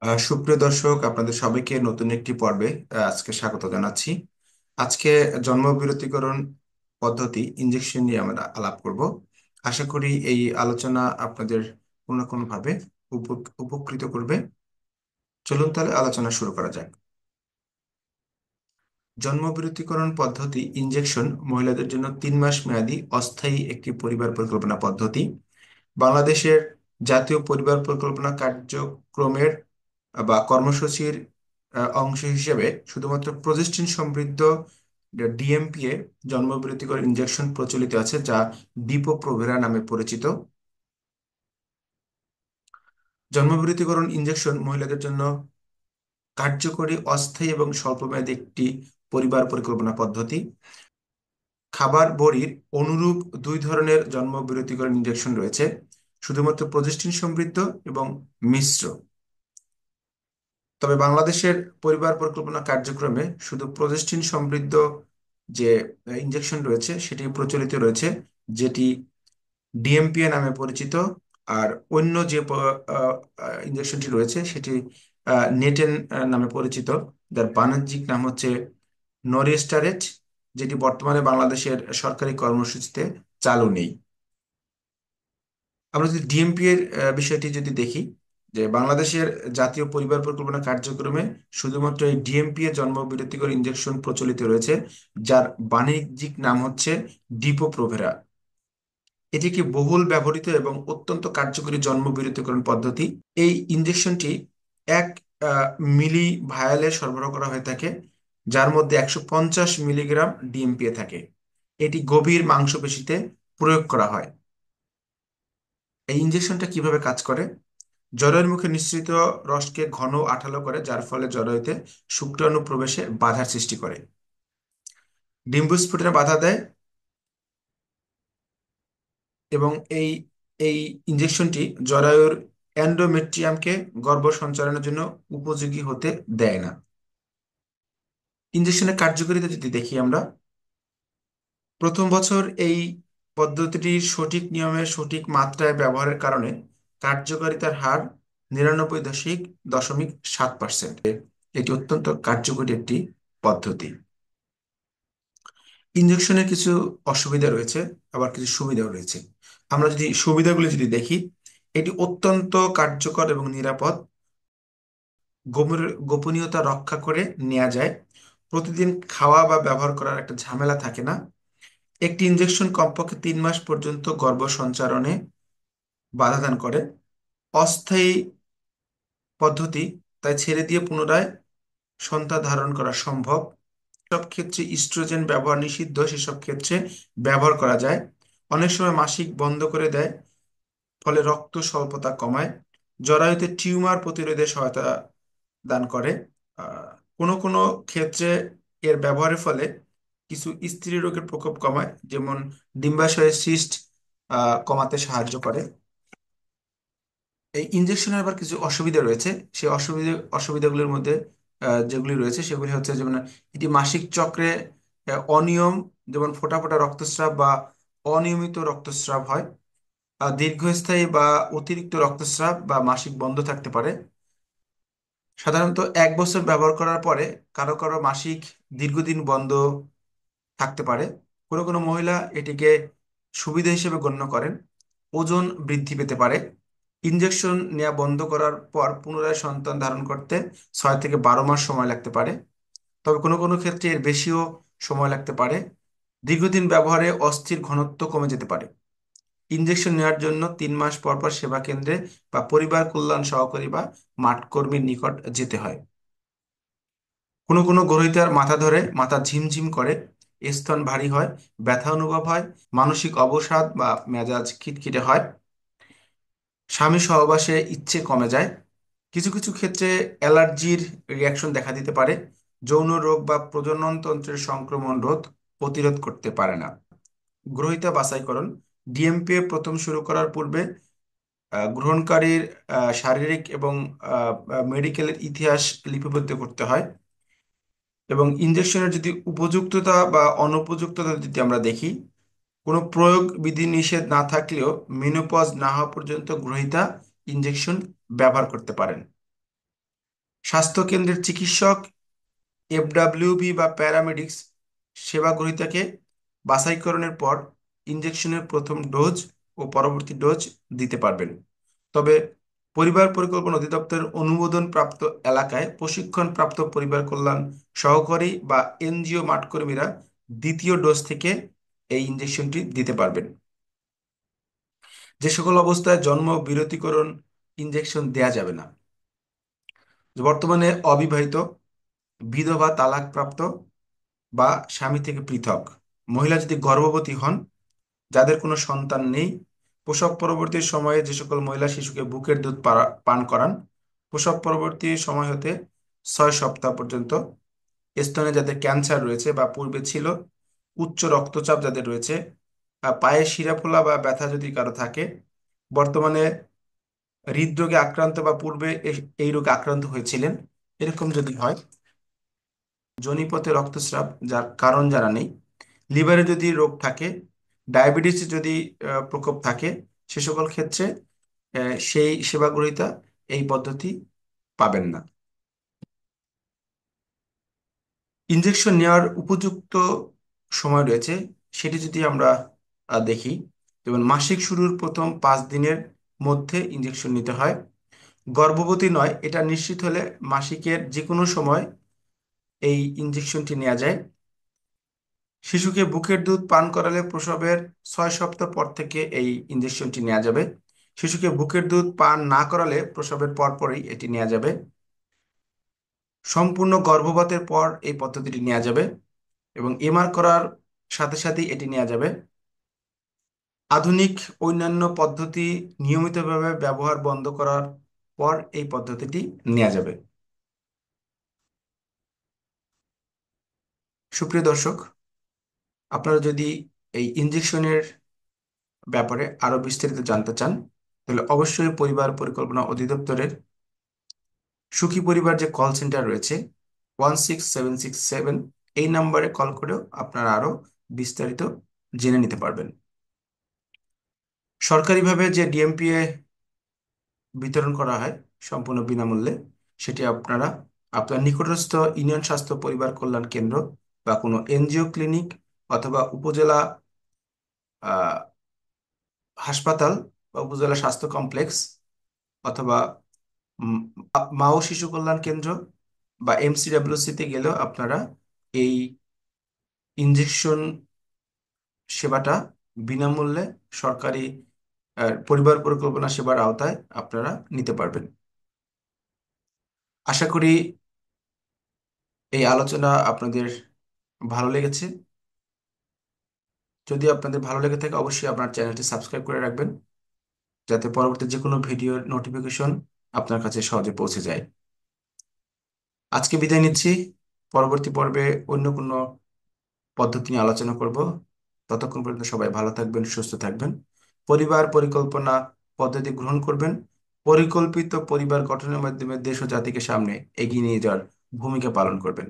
সুপ্রিয় দর্শক, আপনাদের সবাইকে নতুন একটি পর্বে আজকে স্বাগত জানাচ্ছি। আজকে জন্ম বিরতীকরণ পদ্ধতি ইনজেকশন নিয়ে আমরা আলাপ করব। আশা করি এই আলোচনা আপনাদের কোনো না কোনো ভাবে উপকৃত করবে। চলুন তাহলে আলোচনা শুরু করা যাক। জন্ম বিরতীকরণ পদ্ধতি ইনজেকশন মহিলাদের জন্য 3 মাস মেয়াদী অস্থায়ী একটি পরিবার পরিকল্পনা পদ্ধতি। বাংলাদেশের জাতীয় পরিবার পরিকল্পনা কার্যক্রমের বা কর্মসূচির অংশ হিসেবে শুধুমাত্র প্রজেস্টিন সমৃদ্ধ ডিএমপিএ জন্মবিরতীকর ইনজেকশন প্রচলিত আছে, যা ডিপো-প্রোভেরা নামে পরিচিত। জন্মবিরতীকরণ ইনজেকশন মহিলাদের জন্য কার্যকরী অস্থায়ী এবং স্বল্পমেয়াদী একটি পরিবার পরিকল্পনা পদ্ধতি। খাবার বড়ির অনুরূপ দুই ধরনের জন্মবিরতীকরণ ইনজেকশন রয়েছে: শুধুমাত্র প্রজেস্টিন সমৃদ্ধ এবং মিশ্র। তবে বাংলাদেশের পরিবার পরিকল্পনা কার্যক্রমে শুধু প্রজেস্টিন সমৃদ্ধ যে ইনজেকশন রয়েছে সেটি প্রচলিত রয়েছে, যেটি ডিএমপিএ নামে পরিচিত। আর অন্য যে ইনজেকশনটি রয়েছে সেটি নেটেন নামে পরিচিত, যার বাণিজ্যিক নাম হচ্ছে নরিস্টারেট, যেটি বর্তমানে বাংলাদেশের সরকারি কর্মসূচিতে চালু নেই। আমরা যদি ডিএমপি এর বিষয়টি যদি দেখি, যে বাংলাদেশের জাতীয় পরিবার পরিকল্পনা কার্যক্রমে শুধুমাত্র এই ডিএমপি এর জন্ম বিরতিকর ইনজেকশন প্রচলিত রয়েছে, যার বাণিজ্যিক নাম হচ্ছে ডিপো-প্রোভেরা। এটি একটি বহুল ব্যবহৃত এবং অত্যন্ত কার্যকরী জন্ম বিরতিকরণ পদ্ধতি। এই ইনজেকশনটি 1 মিলি ভায়ালে সরবরাহ করা হয়ে থাকে, যার মধ্যে 150 মিলিগ্রাম ডিএমপিএ থাকে। এটি গভীর মাংসপেশিতে প্রয়োগ করা হয়। এই ইনজেকশনটা কিভাবে কাজ করে? জরায়ুর মুখে নিঃসৃত রসকে ঘন আঠালো করে, যার ফলে জরায়ুতে শুক্রাণু প্রবেশে বাধার সৃষ্টি করে। ডিম্বুস্ফুটনে বাধা দেয় এবং এই এই ইনজেকশনটি জরায়ুর এন্ডোমেট্রিয়ামকে গর্ভ সঞ্চালনের জন্য উপযোগী হতে দেয় না। ইনজেকশনের কার্যকারিতা যদি দেখি আমরা, প্রথম বছর এই পদ্ধতিটির সঠিক নিয়মে সঠিক মাত্রায় ব্যবহারের কারণে কার্যকারিতার হার 99.7%। এটি অত্যন্ত কার্যকরী একটি পদ্ধতি। ইনজেকশনের কিছু অসুবিধা রয়েছে, আবার কিছু সুবিধাও রয়েছে। আমরা যদি সুবিধাগুলি যদি দেখি, এটি অত্যন্ত কার্যকর এবং নিরাপদ। গোপনীয়তা রক্ষা করে নেওয়া যায়। প্রতিদিন খাওয়া বা ব্যবহার করার একটা ঝামেলা থাকে না। একটি ইনজেকশন কমপক্ষে 3 মাস পর্যন্ত গর্ভ সঞ্চারণে বাধা দান করে। অস্থায়ী পদ্ধতি, তাই ছেড়ে দিয়ে পুনরায় সন্তান ধারণ করা সম্ভব। সব ক্ষেত্রে ইস্ট্রোজেন ব্যবহার নিষিদ্ধ, সেসব ক্ষেত্রে ব্যবহার করা যায়। অনেক সময় মাসিক বন্ধ করে দেয়, ফলে রক্ত স্বল্পতা কমায়। জরায়ুতে টিউমার প্রতিরোধে সহায়তা দান করে। আহ, কোনো কোনো ক্ষেত্রে এর ব্যবহারের ফলে কিছু স্ত্রী রোগের প্রকোপ কমায়, যেমন ডিম্বাশয়ের সিস্ট কমাতে সাহায্য করে। এই ইনজেকশনের আবার কিছু অসুবিধা রয়েছে। সেই অসুবিধাগুলির মধ্যে যেগুলি রয়েছে সেগুলি হচ্ছে, যেমন এটি মাসিক চক্রে অনিয়ম, যেমন ফোঁটা ফোঁটা রক্তস্রাব বা অনিয়মিত রক্তস্রাব হয়। দীর্ঘস্থায়ী বা অতিরিক্ত রক্তস্রাব বা মাসিক বন্ধ থাকতে পারে। সাধারণত 1 বছর ব্যবহার করার পরে কারো কারো মাসিক দীর্ঘদিন বন্ধ থাকতে পারে। কোনো কোনো মহিলা এটিকে সুবিধা হিসেবে গণ্য করেন। ওজন বৃদ্ধি পেতে পারে। ইনজেকশন নেওয়া বন্ধ করার পর পুনরায় সন্তান ধারণ করতে 6 থেকে 12 মাস সময় লাগতে পারে। তবে কোনো কোনো ক্ষেত্রে এর বেশিও সময় লাগতে পারে। দীর্ঘদিন ব্যবহারে অস্থির ঘনত্ব কমে যেতে পারে। ইনজেকশন নেওয়ার জন্য 3 মাস পর পর সেবা কেন্দ্রে বা পরিবার কল্যাণ সহকারী বা মাঠকর্মীর নিকট যেতে হয়। কোনো কোনো গ্রহীতার মাথা ধরে, মাথা ঝিমঝিম করে, স্তন ভারী হয়, ব্যথা অনুভব হয়, মানসিক অবসাদ বা মেজাজ খিটখিটে হয়, স্বামী সহবাসে ইচ্ছে কমে যায়। কিছু কিছু ক্ষেত্রে অ্যালার্জির রিয়াকশন দেখা দিতে পারে। যৌন রোগ বা প্রজননতন্ত্রের সংক্রমণ প্রতিরোধ করতে পারে না। গ্রহীতা বাছাইকরণ: ডিএমপিএ প্রথম শুরু করার পূর্বে গ্রহণকারীর শারীরিক এবং মেডিকেলের ইতিহাস লিপিবদ্ধ করতে হয়। এবং ইনজেকশনের যদি উপযুক্ততা বা অনুপযুক্ততা যদি আমরা দেখি, কোনো প্রয়োগ বিধি নিষেধ না থাকলেও মেনোপজ না হওয়া পর্যন্ত গ্রহীতা ইনজেকশন ব্যবহার করতে পারেন। স্বাস্থ্য কেন্দ্রের চিকিৎসক, এফডব্লিউবি বা প্যারামেডিক্স সেবা গ্রহীতাকে বাছাইকরণের পর ইনজেকশনের প্রথম ডোজ ও পরবর্তী ডোজ দিতে পারবেন। তবে পরিবার পরিকল্পনা অধিদপ্তরের অনুমোদন প্রাপ্ত এলাকায় প্রশিক্ষণপ্রাপ্ত পরিবার কল্যাণ সহকারী বা এনজিও মাঠকর্মীরা দ্বিতীয় ডোজ থেকে এই ইনজেকশনটি দিতে পারবেন। যে সকল অবস্থায় জন্ম বিরতিকরণ ইনজেকশন দেয়া যাবে না: বর্তমানে অবিবাহিত, বিধবা, তালাকপ্রাপ্ত বা স্বামী থেকে পৃথক, মহিলা যদি গর্ভবতী হন, যাদের কোনো সন্তান নেই, প্রসব পরবর্তী সময়ে যে সকল মহিলা শিশুকে বুকের দুধ পান করান, প্রসব পরবর্তী সময় হতে 6 সপ্তাহ পর্যন্ত, স্তনে যাদের ক্যান্সার রয়েছে বা পূর্বে ছিল, উচ্চ রক্তচাপ যাদের রয়েছে, পায়ে শিরাফোলা বা ব্যথা যদি কারো থাকে, বর্তমানে হৃদরোগে আক্রান্ত বা পূর্বে এই রোগে আক্রান্ত হয়েছিলেন, এরকম যদি হয়, যোনিপথে রক্তস্রাব যার কারণ জানা নেই, লিভারে যদি রোগ থাকে, ডায়াবেটিস যদি প্রকোপ থাকে, সে সকল ক্ষেত্রে সেই সেবা গ্রহীতা এই পদ্ধতি পাবেন না। ইনজেকশন নেওয়ার উপযুক্ত সময় রয়েছে, সেটি যদি আমরা দেখি, যেমন মাসিক শুরুর প্রথম 5 দিনের মধ্যে ইনজেকশন নিতে হয়। গর্ভবতী নয় এটা নিশ্চিত হলে মাসিকের যে কোনো সময় এই ইনজেকশনটি নেওয়া যায়। শিশুকে বুকের দুধ পান করালে প্রসবের 6 সপ্তাহ পর থেকে এই ইনজেকশনটি নেওয়া যাবে। শিশুকে বুকের দুধ পান না করালে প্রসবের পরপরই এটি নেওয়া যাবে। সম্পূর্ণ গর্ভপাতের পর এই পদ্ধতিটি নেওয়া যাবে এবং এমআর করার সাথে সাথেই এটি নেওয়া যাবে। আধুনিক অন্যান্য পদ্ধতি নিয়মিতভাবে ব্যবহার বন্ধ করার পর এই পদ্ধতিটি নেওয়া যাবে। সুপ্রিয় দর্শক, আপনারা যদি এই ইনজেকশনের ব্যাপারে আরো বিস্তারিত জানতে চান, তাহলে অবশ্যই পরিবার পরিকল্পনা অধিদপ্তরের সুখী পরিবার যে কল সেন্টার রয়েছে 16767, এই নাম্বারে কল করেও আপনারা আরো বিস্তারিত জেনে নিতে পারবেন। সরকারিভাবে যে ডিএমপিএ বিতরণ করা হয় সম্পূর্ণ বিনামূল্যে, সেটি আপনারা আপনার নিকটস্থ ইউনিয়ন স্বাস্থ্য পরিবার কল্যাণ কেন্দ্র বা কোনো এনজিও ক্লিনিক অথবা উপজেলা আহ, হাসপাতাল বা উপজেলা স্বাস্থ্য কমপ্লেক্স অথবা উম, মা ও শিশু কল্যাণ কেন্দ্র বা এমসিডব্লিউসি তে গেলেও আপনারা এই ইনজেকশন সেবাটা বিনামূল্যে সরকারি পরিবার পরিকল্পনা সেবার আওতায় আপনারা নিতে পারবেন। আশা করি এই আলোচনা আপনাদের ভালো লেগেছে। যদি আপনাদের ভালো লেগে থাকে অবশ্যই আপনার চ্যানেলটি সাবস্ক্রাইব করে রাখবেন, যাতে পরবর্তী যে কোনো ভিডিওর নোটিফিকেশন আপনার কাছে সহজে পৌঁছে যায়। আজকে বিদায় নিচ্ছি। পরবর্তী পর্বে অন্য কোনো পদ্ধতি নিয়ে আলোচনা করব। ততক্ষণ পর্যন্ত সবাই ভালো থাকবেন, সুস্থ থাকবেন, পরিবার পরিকল্পনা পদ্ধতি গ্রহণ করবেন, পরিকল্পিত পরিবার গঠনের মাধ্যমে দেশ ও জাতিকে সামনে এগিয়ে নিয়ে যাওয়ার ভূমিকা পালন করবেন।